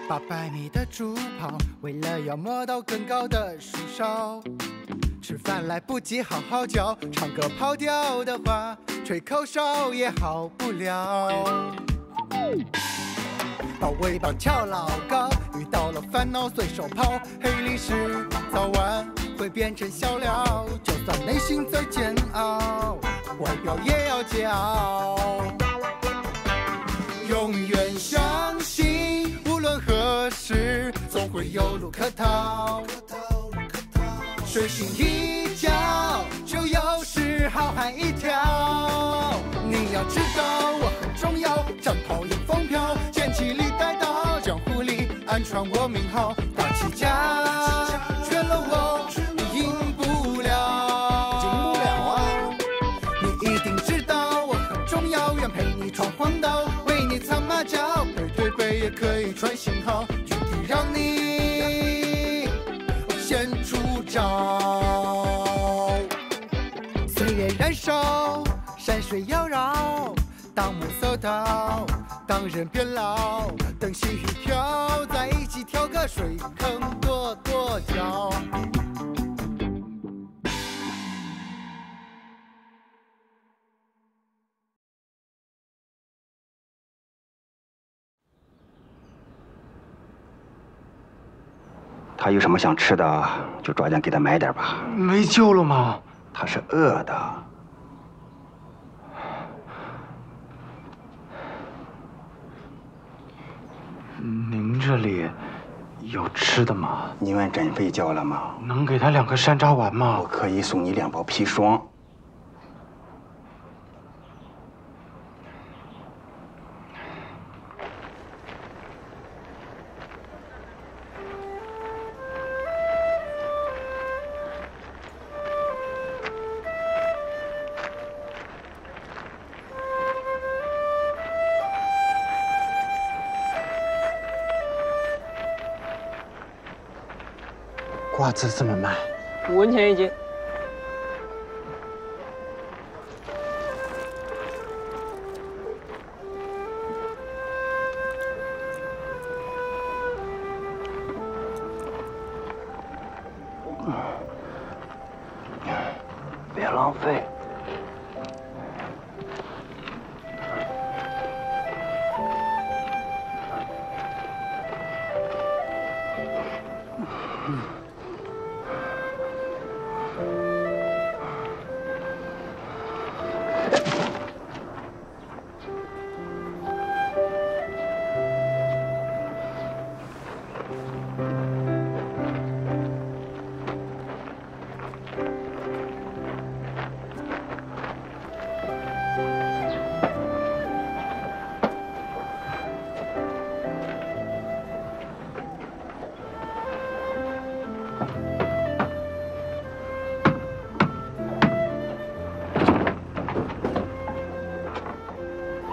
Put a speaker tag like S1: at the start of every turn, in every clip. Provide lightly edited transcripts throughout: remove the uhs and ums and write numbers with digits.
S1: 800米的助跑，为了要摸到更高的树梢。吃饭来不及好好嚼，唱歌跑调的话，吹口哨也好不了。把尾巴跳老高，遇到了烦恼随手抛，黑历史早晚会变成笑料。就算内心再煎熬，外表也要桀骜。永远相信，无论何时，总会有路可逃。睡醒一觉，就又是好汉一条。你要知道我很重要，战袍迎风飘，剑气里带刀，江湖里暗传我名号。打起架，缺了我你赢不了。你一定知道我很重要，愿陪你闯荒岛，为你藏马脚，背对背也可以传信号，绝地让你先出招。岁月燃烧，山水妖娆，当暮色逃，当人变老，等细雨飘，在一起跳个水坑跺跺脚。
S2: 他有什么想吃的，就抓紧给他买点吧。
S3: 没救了吗？
S2: 他是饿的。
S3: 您这里有吃的吗？
S2: 你问诊费交了吗？
S3: 能给他2个山楂丸吗？
S2: 我可以送你2包砒霜。
S3: 瓜子怎么卖
S4: ？5文钱一斤。
S3: 别浪费。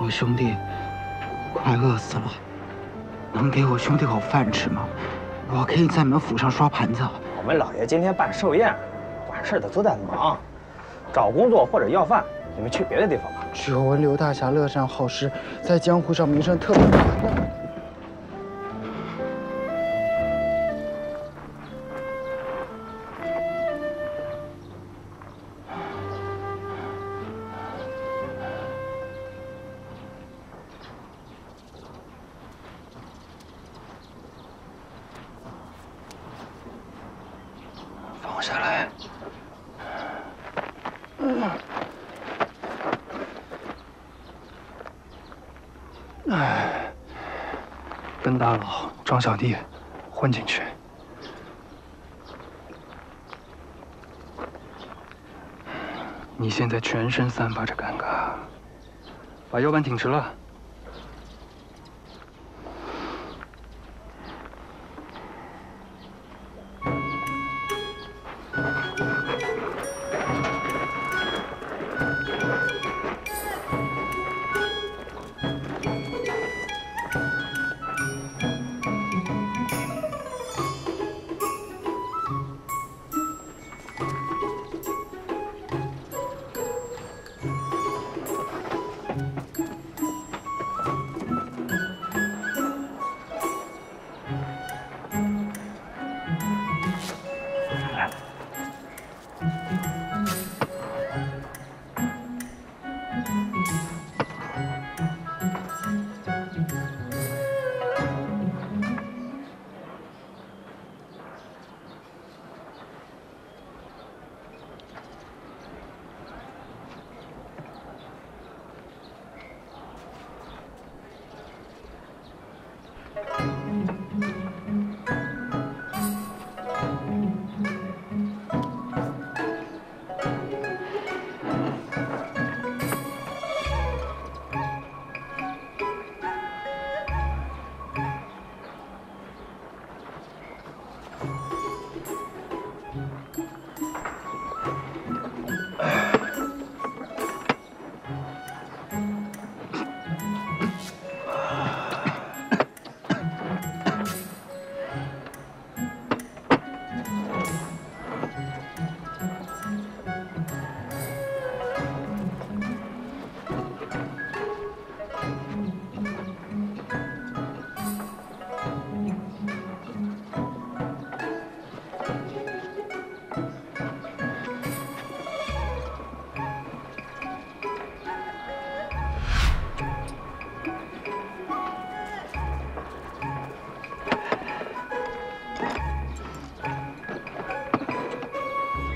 S3: 我兄弟快饿死了，能给我兄弟口饭吃吗？我可以在你们府上刷盘子。
S5: 我们老爷今天办寿宴，管事的都在忙，找工作或者要饭，你们去别的地方吧。
S3: 久闻刘大侠乐善好施，在江湖上名声特别大。放下来。跟大佬张小弟混进去。你现在全身散发着尴尬，把腰板挺直了。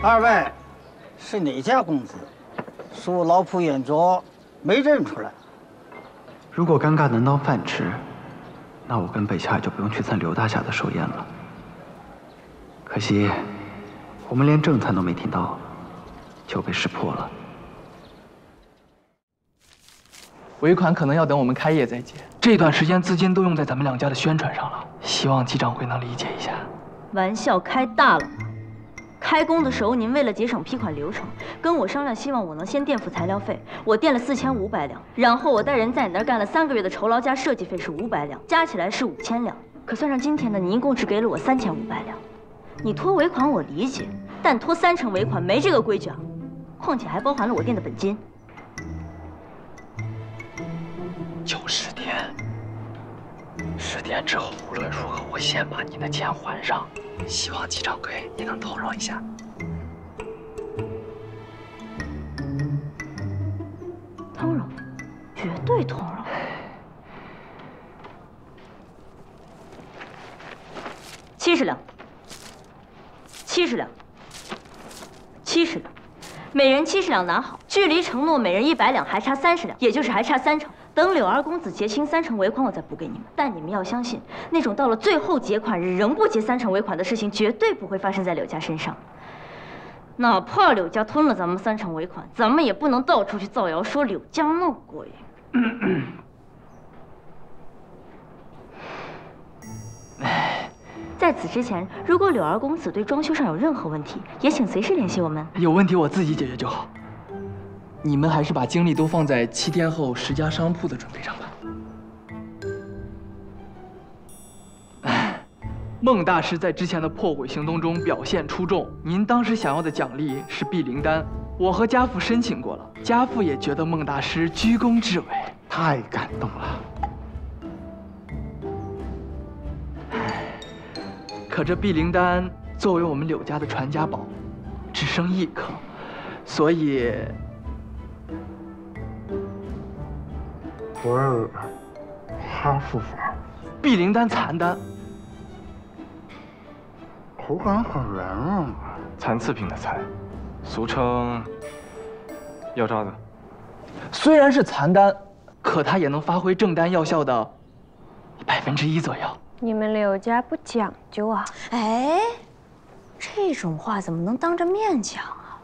S3: 二位，是哪家公子？恕老仆眼拙，没认出来。
S4: 如果尴尬能当饭吃，那我跟北夏就不用去参刘大侠的寿宴了。可惜，我们连正餐都没听到，就被识破了。
S6: 尾款可能要等我们开业再结，这段时间资金都用在咱们两家的宣传上了，希望季掌柜能理解一下。
S7: 玩笑开大了吗？开工的时候，您为了节省批款流程，跟我商量，希望我能先垫付材料费。我垫了4500两，然后我带人在你那儿干了3个月的酬劳加设计费是500两，加起来是5000两。可算上今天的，你一共只给了我3500两。你拖尾款我理解，但拖3成尾款没这个规矩啊！况且还包含了我垫的本金。
S6: 就10天，10天之后无论如何，我先把你的钱还上。希望季掌柜你能通融一下。
S7: 通融，绝对通融。70两，70两，70两，每人70两拿好，距离承诺每人100两还差30两，也就是还差3成。等柳二公子结清3成尾款，我再补给你们。但你们要相信，那种到了最后结款日仍不结3成尾款的事情，绝对不会发生在柳家身上。哪怕柳家吞了咱们3成尾款，咱们也不能到处去造谣说柳家闹鬼。在此之前，如果柳二公子对装修上有任何问题，也请随时联系我们。
S6: 有问题我自己解决就好。你们还是把精力都放在7天后10家商铺的准备上吧。孟大师在之前的破鬼行动中表现出众，您当时想要的奖励是碧灵丹，我和家父申请过了，家父也觉得孟大师居功至伟，
S4: 太感动了。
S6: 可这碧灵丹作为我们柳家的传家宝，只剩1颗，所以
S4: 不是他复法，
S6: 碧灵丹残丹，
S4: 口感很圆润。
S8: 残次品的残，俗称药渣子。
S6: 虽然是残丹，可它也能发挥正丹药效的1%左右。
S9: 你们柳家不讲究啊？
S7: 哎，这种话怎么能当着面讲啊？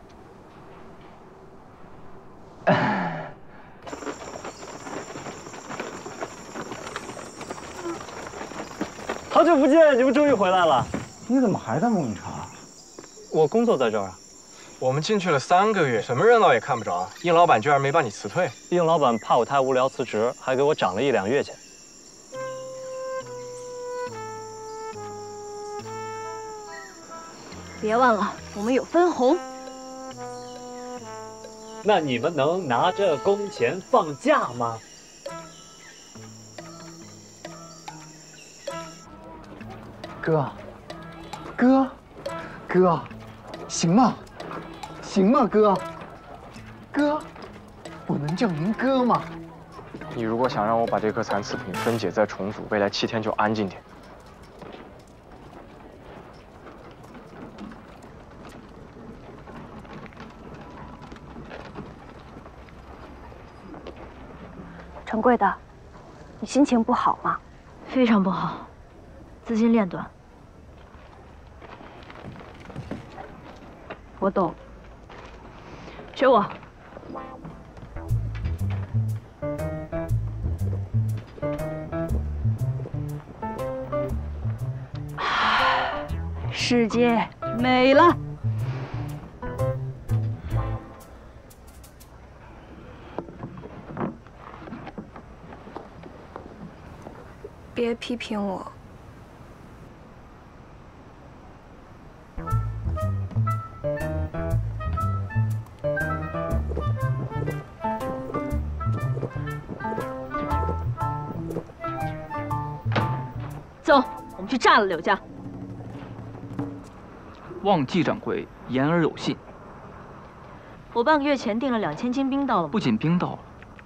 S5: 好久不见，你们终于回来了。
S3: 你怎么还在梦影茶？
S5: 我工作在这儿啊。
S8: 我们进去了3个月，什么热闹也看不着。应老板居然没把你辞退。
S5: 应老板怕我太无聊辞职，还给我涨了1两月钱。
S7: 别忘了，我们有分红。
S10: 那你们能拿着工钱放假吗？
S3: 哥，行吗？行吗，哥？哥，我能叫您哥吗？
S8: 你如果想让我把这颗残次品分解再重组，未来7天就安静点。
S9: 掌柜的，你心情不好吗？
S7: 非常不好，资金链断。
S9: 我懂。
S7: 学我。世界美了。
S9: 别批评我。
S7: 走，我们去炸了柳家。
S6: 望季掌柜言而有信。
S7: 我半个月前订了2000斤冰刀了吗？
S6: 不仅冰到了，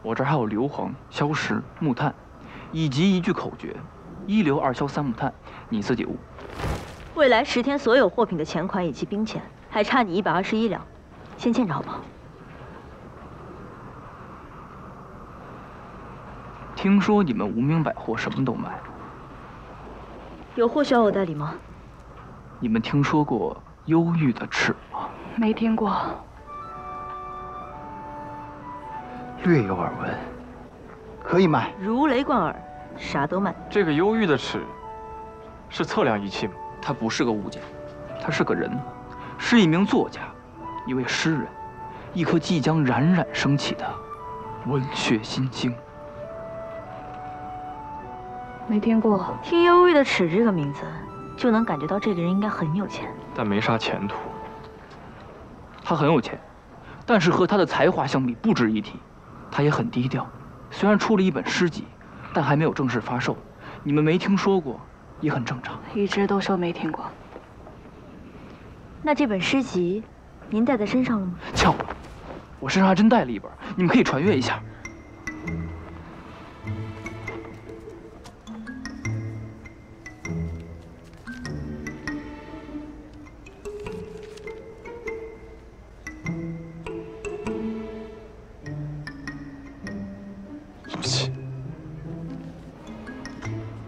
S6: 我这儿还有硫磺、硝石、木炭，以及一句口诀：1硫2硝3木炭，你自己悟。
S7: 未来10天所有货品的钱款以及冰钱，还差你121两，先欠着好不好？
S6: 听说你们无名百货什么都卖，
S7: 有货需要我代理吗？
S6: 你们听说过忧郁的尺吗？
S9: 没听过。
S4: 略有耳闻，可以卖。
S7: 如雷贯耳，啥都卖。
S8: 这个忧郁的尺是测量仪器吗？
S6: 它不是个物件，它是个人，是一名作家，一位诗人，一颗即将冉冉升起的文学新星。
S9: 没听过。
S7: 听忧郁的尺这个名字，就能感觉到这个人应该很有钱。
S8: 但没啥前途。
S6: 他很有钱，但是和他的才华相比不值一提。他也很低调，虽然出了一本诗集，但还没有正式发售。你们没听说过，也很正常。
S9: 一直都说没听过。
S7: 那这本诗集，您带在身上了吗？
S6: 巧了，我身上还真带了一本，你们可以传阅一下。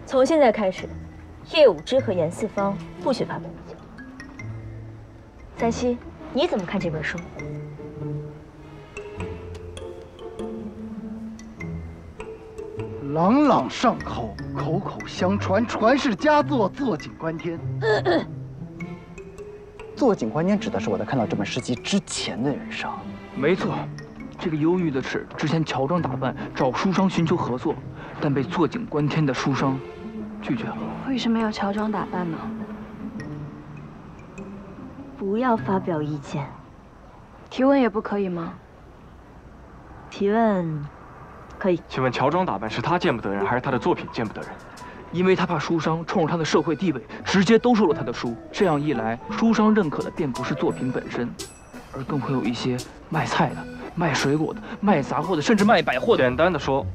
S7: 从现在开始，叶武之和严四方不许发表意见。三希，你怎么看这本书？
S3: 朗朗上口，口口相传，传世佳作，坐井观天。
S4: 坐井观天指的是我在看到这本诗集之前的人生。
S6: 没错，这个忧郁的尺之前乔装打扮找书商寻求合作，但被坐井观天的书商拒绝了。
S9: 为什么要乔装打扮呢？
S7: 不要发表意见。
S9: 提问也不可以吗？
S7: 提问可以。
S8: 请问乔装打扮是他见不得人，还是他的作品见不得人？
S6: 因为他怕书商冲着他的社会地位，直接兜售了他的书。这样一来，书商认可的便不是作品本身，而更会有一些卖菜的、卖水果的、卖杂货的，甚至卖百货的。
S8: 简单的说，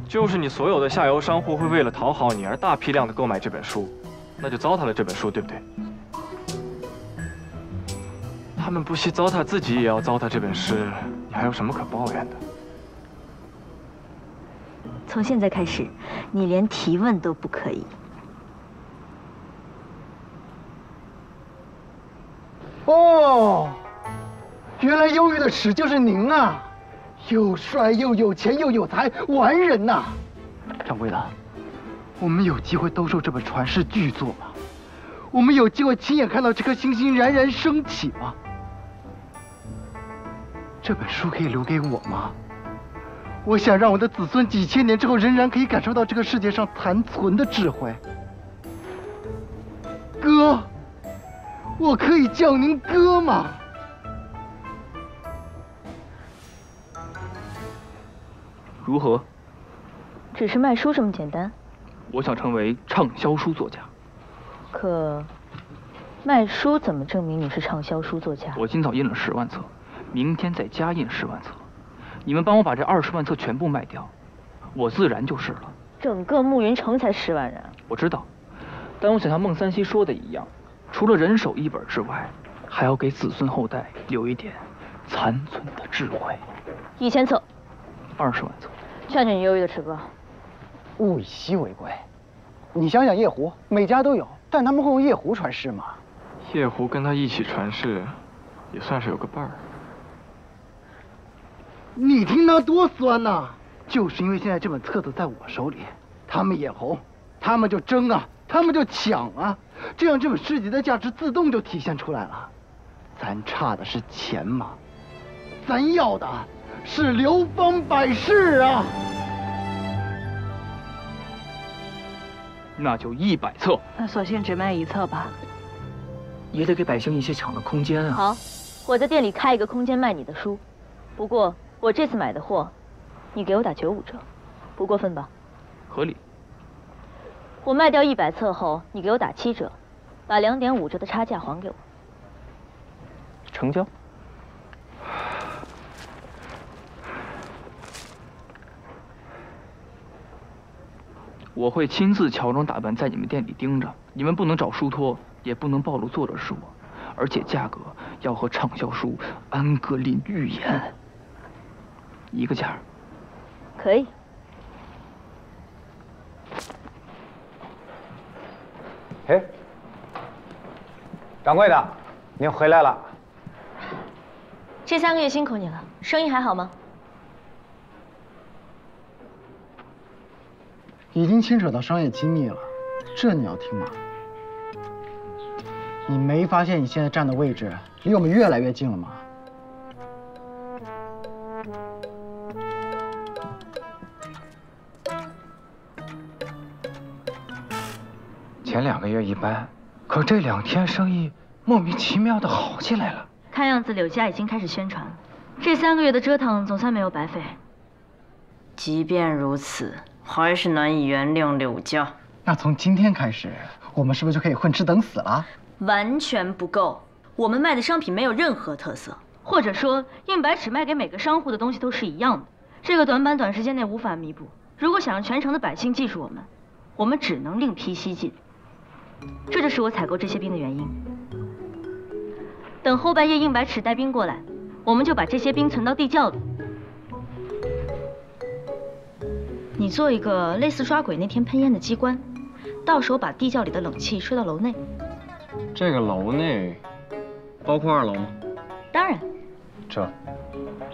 S8: 就是你所有的下游商户会为了讨好你而大批量的购买这本书，那就糟蹋了这本书，对不对？他们不惜糟蹋自己也要糟蹋这本诗，你还有什么可抱怨的？
S7: 从现在开始，你连提问都不可以。
S3: 哦，原来忧郁的尺就是您啊！又帅又有钱又有才，完人呐！
S4: 掌柜的，我们有机会兜售这本传世巨作吗？我们有机会亲眼看到这颗星星冉冉升起吗？这本书可以留给我吗？我想让我的子孙几千年之后仍然可以感受到这个世界上残存的智慧。哥，我可以叫您哥吗？
S6: 如何？
S7: 只是卖书这么简单？
S6: 我想成为畅销书作家。
S7: 可卖书怎么证明你是畅销书作家？
S6: 我今早印了10万册，明天再加印10万册。你们帮我把这20万册全部卖掉，我自然就是了。
S7: 整个暮云城才10万人。
S6: 我知道，但我想像孟三希说的一样，除了人手一本之外，还要给子孙后代留一点残存的智慧。
S7: 1000册
S6: ，20万册。
S7: 劝劝你忧郁的尺哥，
S3: 物以稀为贵。你想想夜壶，每家都有，但他们会用夜壶传世吗？
S8: 夜壶跟他一起传世，也算是有个伴儿。
S3: 你听他多酸呐！就是因为现在这本册子在我手里，他们眼红，他们就争啊，他们就抢啊，这样这本诗集的价值自动就体现出来了。咱差的是钱嘛，咱要的是流芳百世啊！
S6: 那就100册。
S9: 那索性只卖1册吧。
S6: 也得给百姓一些抢的空间啊。
S7: 好，我在店里开一个空间卖你的书，不过我这次买的货，你给我打95折，不过分吧？
S6: 合理。
S7: 我卖掉100册后，你给我打7折，把2.5折的差价还给我。
S6: 成交。我会亲自乔装打扮在你们店里盯着，你们不能找书托，也不能暴露作者是我，而且价格要和畅销书《安格林预言》一个价。
S7: 可以。
S5: 哎，掌柜的，您回来了。
S7: 这3个月辛苦你了，生意还好吗？
S3: 已经牵扯到商业机密了，这你要听吗？你没发现你现在站的位置离我们越来越近了吗？
S4: 前2个月一般，可这2天生意莫名其妙的好起来了。
S7: 看样子柳家已经开始宣传了，这3个月的折腾总算没有白费。即便如此，还是难以原谅柳家。
S3: 那从今天开始，我们是不是就可以混吃等死了？
S7: 完全不够，我们卖的商品没有任何特色，或者说硬白尺卖给每个商户的东西都是一样的，这个短板短时间内无法弥补。如果想让全城的百姓记住我们只能另辟蹊径。这就是我采购这些兵的原因。等后半夜硬白尺带兵过来，我们就把这些兵存到地窖里。你做一个类似抓鬼那天喷烟的机关，到时候把地窖里的冷气吹到楼内。
S8: 这个楼内包括2楼吗？
S7: 当然。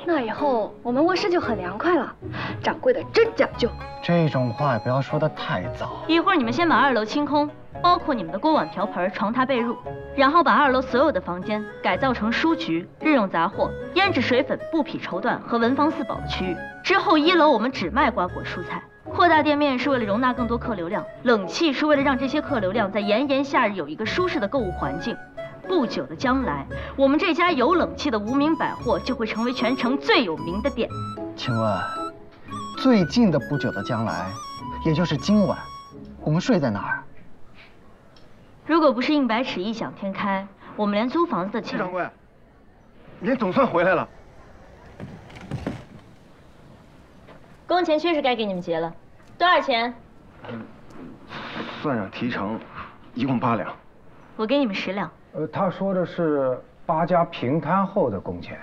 S9: 那以后我们卧室就很凉快了。掌柜的真讲究。
S3: 这种话也不要说得太早。
S7: 一会儿你们先把2楼清空，包括你们的锅碗瓢盆、床榻被褥，然后把2楼所有的房间改造成书局、日用杂货、胭脂水粉、布匹绸缎和文房四宝的区域。之后1楼我们只卖瓜果蔬菜。扩大店面是为了容纳更多客流量，冷气是为了让这些客流量在炎炎夏日有一个舒适的购物环境。不久的将来，我们这家有冷气的无名百货就会成为全城最有名的店。
S3: 请问，最近的不久的将来，也就是今晚，我们睡在哪儿？
S7: 如果不是硬白尺异想天开，我们连租房子的钱……
S11: 掌柜，您总算回来了。
S7: 工钱确实该给你们结了，多少钱？
S11: 算上提成，一共8两。
S7: 我给你们10两。
S12: 他说的是8家平摊后的工钱，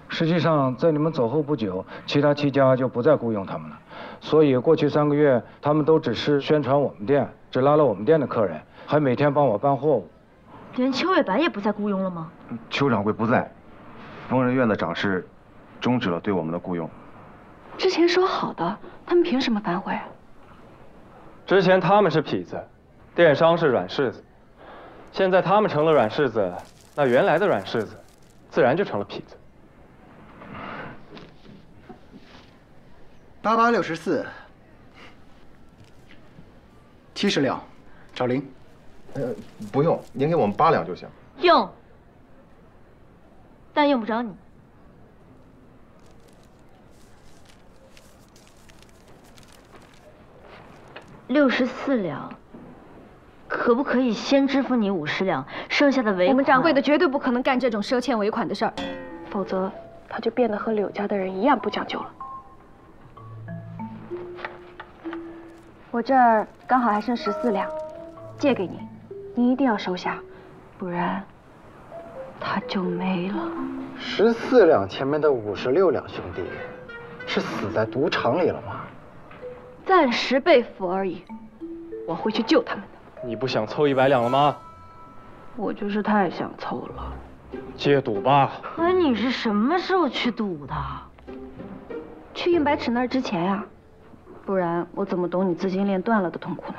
S12: 实际上在你们走后不久，其他7家就不再雇佣他们了。所以过去3个月，他们都只是宣传我们店，只拉了我们店的客人，还每天帮我搬货物。
S7: 连邱伟白也不再雇佣了吗？
S11: 邱掌柜不在，疯人院的掌事终止了对我们的雇佣。
S9: 之前说好的，他们凭什么反悔？
S8: 之前他们是痞子，电商是软柿子，现在他们成了软柿子，那原来的软柿子自然就成了痞子。
S3: 8864，70两，找零。
S11: 不用，您给我们8两就行。
S7: 用，但用不着你。64两，可不可以先支付你50两，剩下的尾款？
S9: 我们掌柜的绝对不可能干这种赊欠尾款的事儿，否则他就变得和柳家的人一样不讲究了。 我这儿刚好还剩14两，借给你，你一定要收下，不然他就没了。
S3: 14两前面的56两兄弟，是死在赌场里了吗？
S9: 暂时被俘而已，我会去救他们的。
S8: 你不想凑100两了吗？
S9: 我就是太想凑了。
S8: 接赌吧。
S7: 可你是什么时候去赌的？
S9: 去硬白尺那儿之前呀。 不然我怎么懂你资金链断了的痛苦呢？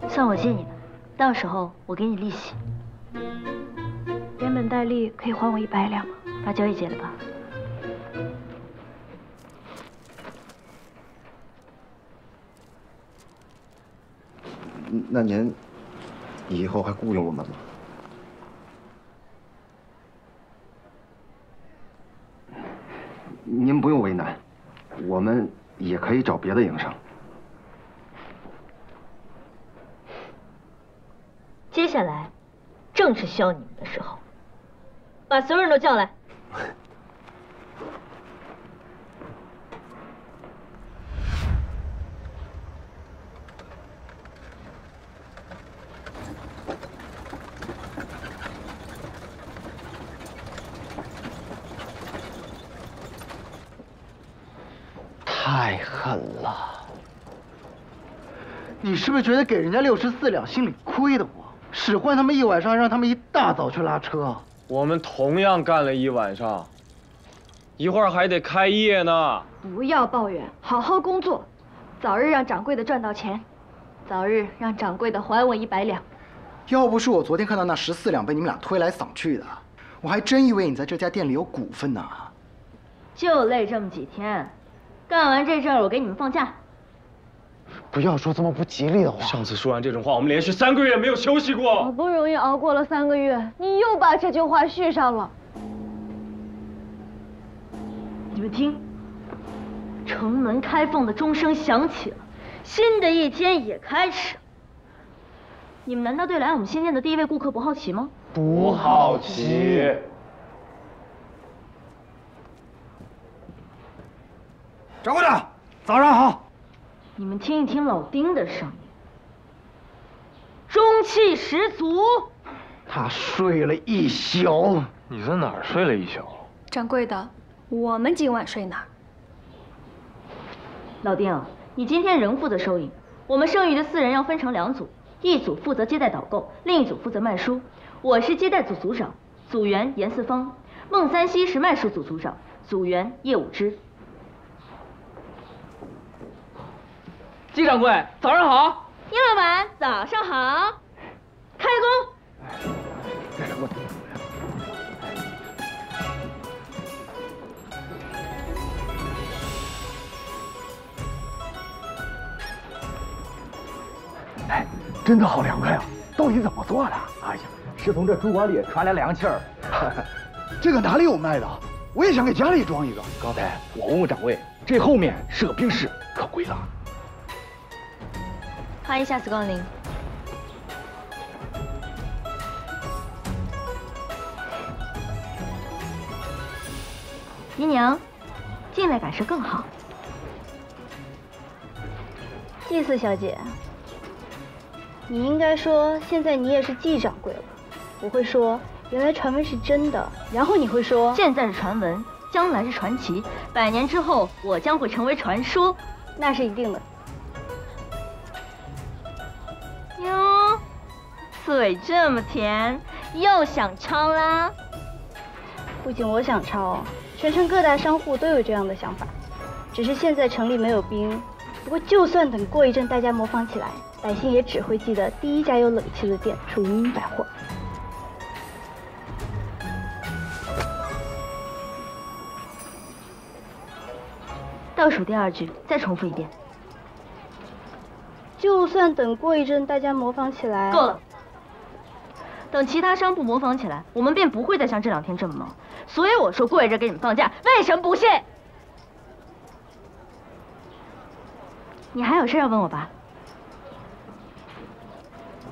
S7: 算我借你们，到时候我给你利息。
S9: 连本带利可以还我100两吗？
S7: 把交易结了吧。
S11: 那您以后还雇佣我们吗？
S2: 您不用为难，我们也可以找别的营生。
S7: 接下来，正是需要你们的时候，把所有人都叫来。
S3: 太狠了！你是不是觉得给人家64两心里亏得慌？使唤他们一晚上，让他们一大早去拉车。
S8: 我们同样干了一晚上，一会儿还得开业呢。
S9: 不要抱怨，好好工作，早日让掌柜的赚到钱，早日让掌柜的还我100两。
S3: 要不是我昨天看到那14两被你们俩推来搡去的，我还真以为你在这家店里有股份呢。
S7: 就累这么几天，干完这阵儿我给你们放假。
S3: 不要说这么不吉利的话。
S8: 上次说完这种话，我们连续3个月没有休息过。
S9: 好不容易熬过了3个月，你又把这句话续上了。
S7: 你们听，城门开放的钟声响起了，新的一天也开始了。你们难道对来我们新店的第一位顾客不好奇吗？
S8: 不好奇。
S3: 掌柜的，早上好。
S7: 你们听一听老丁的声音，中气十足。
S3: 他睡了一宿。
S8: 你在哪儿睡了一宿？
S9: 掌柜的，我们今晚睡哪儿？
S7: 老丁，你今天仍负责收银，我们剩余的4人要分成2组，一组负责接待导购，另一组负责卖书。我是接待组组长，组员严四方；孟三希是卖书组组长，组员叶武之。
S6: 季掌柜，早上好。
S7: 叶老板，早上好。开工。
S3: 哎，真的好凉快啊！到底怎么做的？哎呀，
S2: 是从这猪窝里传来凉气儿。
S3: 这个哪里有卖的？我也想给家里装一个。
S2: 刚才我问过掌柜，这后面是个冰室，可贵了。
S7: 欢迎下次光临。姨娘，进来感受更好。
S9: 季四小姐，你应该说现在你也是季掌柜了。我会说原来传闻是真的，然后你会说
S7: 现在是传闻，将来是传奇，100年之后我将会成为传说，
S9: 那是一定的。
S7: 哟，嘴这么甜，又想抄啦？
S9: 不仅我想抄，全城各大商户都有这样的想法，只是现在城里没有兵。不过就算等过一阵大家模仿起来，百姓也只会记得第一家有冷气的店是无名百货。
S7: 倒数第2句，再重复一遍。
S9: 就算等过一阵大家模仿起来，
S7: 够了。等其他商铺模仿起来，我们便不会再像这2天这么忙。所以我说过一阵给你们放假，为什么不信？你还有事要问我吧？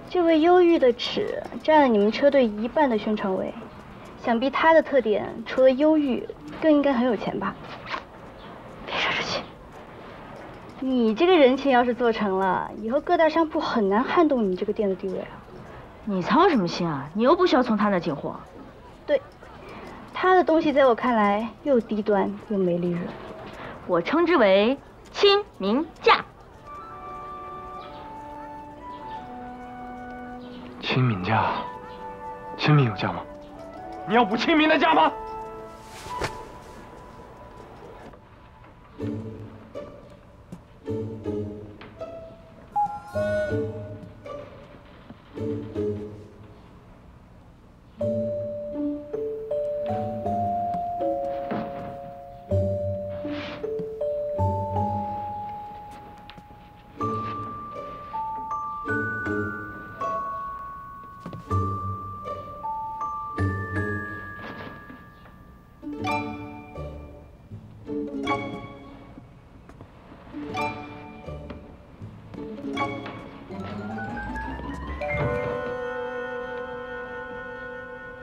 S9: 这位忧郁的齿占了你们车队1半的宣传位，想必他的特点除了忧郁，更应该很有钱吧？
S7: 别生这气。
S9: 你这个人情要是做成了，以后各大商铺很难撼动你这个店的地位啊。
S7: 你操什么心啊？你又不需要从他那进货。
S9: 对，他的东西在我看来又低端又没利润，
S7: 我称之为亲民价。
S8: 亲民价？亲民有价吗？你要补亲民的价吗？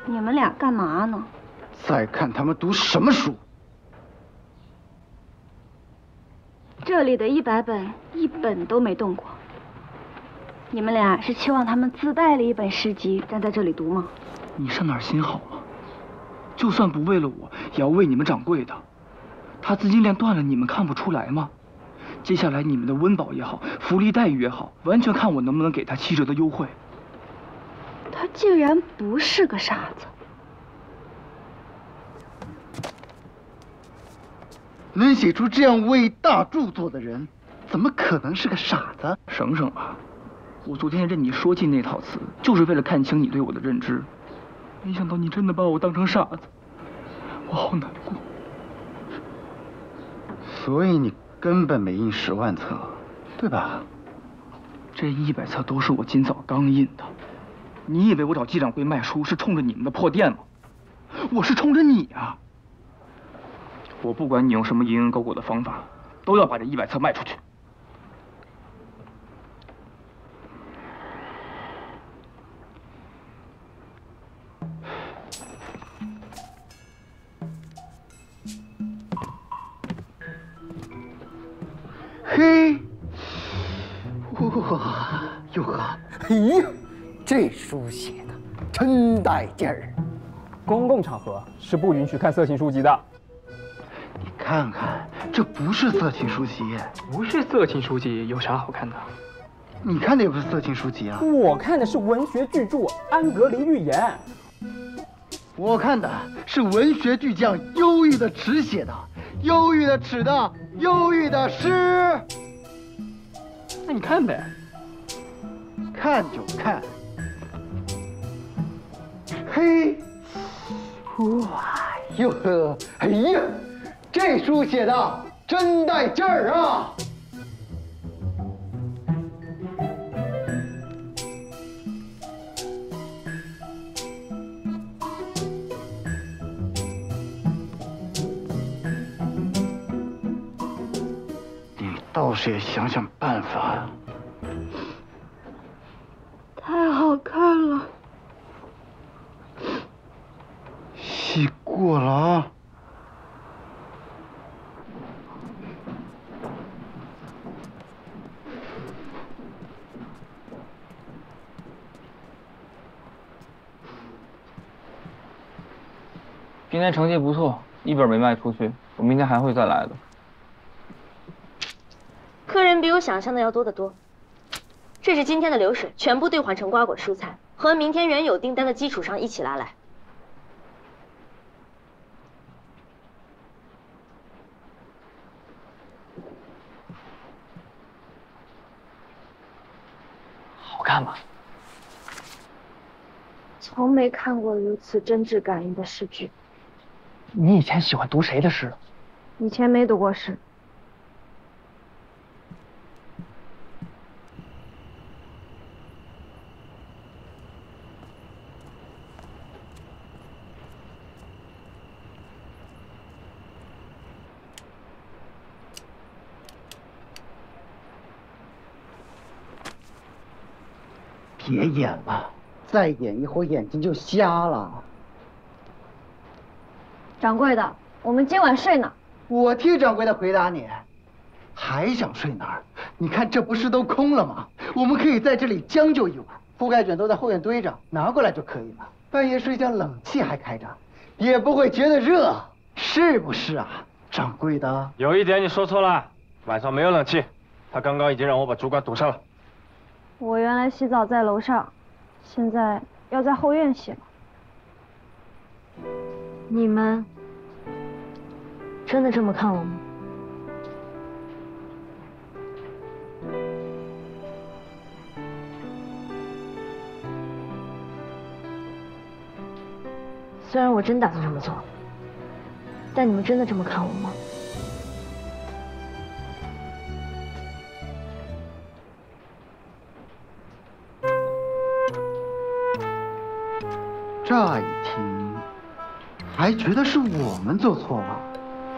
S9: 你们俩干嘛呢？
S3: 再看他们读什么书。
S9: 这里的100本1本都没动过。你们俩是期望他们自带了一本诗集站在这里读吗？
S6: 你上哪儿心好了？就算不为了我，也要为你们掌柜的。他资金链断了，你们看不出来吗？接下来你们的温饱也好，福利待遇也好，完全看我能不能给他7折的优惠。
S9: 他竟然不是个傻子。
S3: 能写出这样伟大著作的人，怎么可能是个傻子？
S6: 省省吧，我昨天任你说尽那套词，就是为了看清你对我的认知。没想到你真的把我当成傻子，我好难过。
S3: 所以你根本没印10万册，对吧？
S6: 这100册都是我今早刚印的。你以为我找季掌柜卖书是冲着你们的破店吗？我是冲着你啊！我不管你用什么蝇营狗苟的方法，都要把这100册卖出去。
S3: 嘿，哇，哟呵，
S1: 哎呀，这书写的真带劲儿！
S13: 公共场合是不允许看色情书籍的。
S3: 你看看，这不是色情书籍。
S6: 不是色情书籍，有啥好看的？
S3: 你看的也不是色情书籍啊。
S13: 我看的是文学巨著《安格林寓言》。
S3: 我看的是文学巨匠忧郁的尺写的，忧郁的尺的忧郁的诗。
S6: 那你看呗。
S3: 看就看。嘿，哇哟呵，哎呀，这书写的真带劲儿啊！你倒是也想想办法。
S9: 太好看了。
S3: 戏过了啊！
S14: 今天成绩不错，1本没卖出去，我明天还会再来的。
S7: 客人比我想象的要多得多。这是今天的流水，全部兑换成瓜果蔬菜，和明天原有订单的基础上一起拉来。
S6: 好看吗？
S9: 从没看过如此真挚感人的诗句。
S6: 你以前喜欢读谁的诗？
S9: 以前没读过诗。
S3: 别演了，再演一会儿眼睛就瞎了。
S9: 掌柜的，我们今晚睡哪？
S3: 我替掌柜的回答你，还想睡哪儿？你看这不是都空了吗？我们可以在这里将就一晚，覆盖卷都在后院堆着，拿过来就可以了。半夜睡觉冷气还开着，也不会觉得热，是不是啊，掌柜的？
S8: 有一点你说错了，晚上没有冷气，他刚刚已经让我把主管堵上了。
S9: 我原来洗澡在楼上，现在要在后院洗了。
S7: 你们真的这么看我吗？虽然我真打算这么做，但你们真的这么看我吗？
S3: 乍一听，还觉得是我们做错了。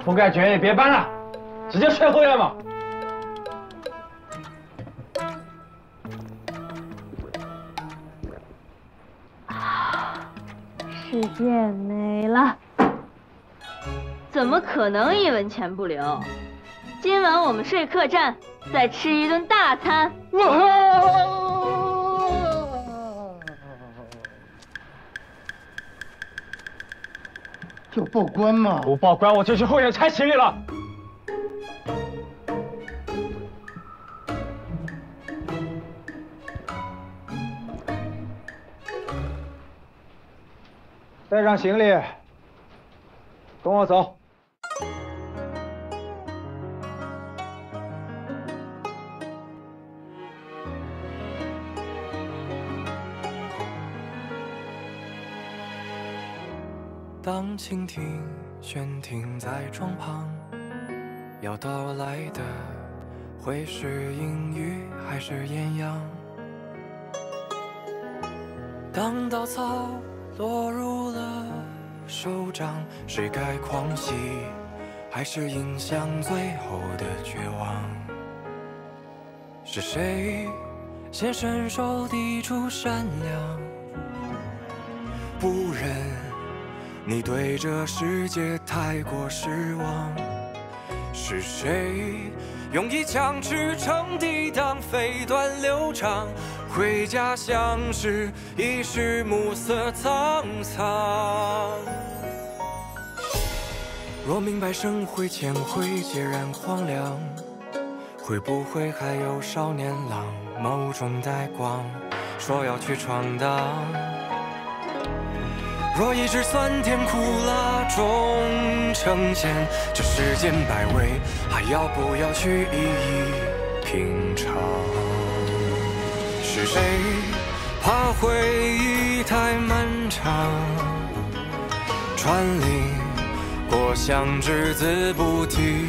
S5: 覆盖卷也别搬了，直接睡后院吧。
S9: 世界美了，
S7: 怎么可能1文钱不留？今晚我们睡客栈，再吃一顿大餐。
S3: 要报关吗？
S5: 不报关我就去后院拆行李了。
S12: 带上行李，跟我走。
S15: 当蜻蜓悬停在窗旁，要到来的会是阴雨还是艳阳？当稻草落入了手掌，谁该狂喜，还是迎向最后的绝望？是谁先伸手抵住善良？不忍你对这世界太过失望。是谁用一枪驰骋抵挡飞短流长？回家乡时已是暮色苍苍。若明白生会前会孑然荒凉，会不会还有少年郎眸中带光，说要去闯荡？若一直酸甜苦辣终成茧，这世间百味，还要不要去一一品尝？是谁怕回忆太漫长，穿林过巷只字不提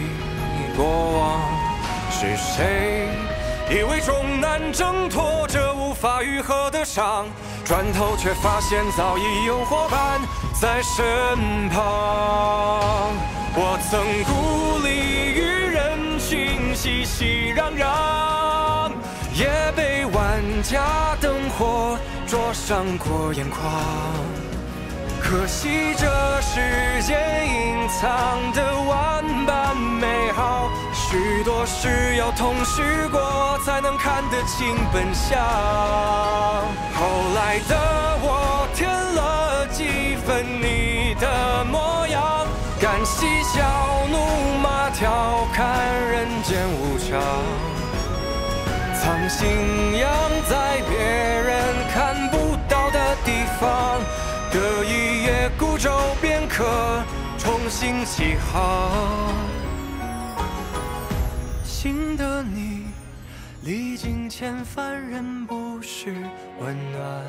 S15: 过往？是谁以为终难挣脱这无法愈合的伤，转头却发现早已有伙伴在身旁。我曾孤立于人群，熙熙攘攘，也被万家灯火灼伤过眼眶。可惜这世间隐藏的万般美好，许多事要同时过才能看得清本相。后来的我添了几分你的模样，敢嬉笑怒骂调侃人间无常，藏信仰在别人看不到的地方，隔一夜孤舟便可重新起航。新的你历经千帆，仍不失温暖，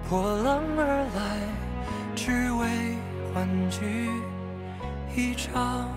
S15: 破浪而来，只为欢聚一场。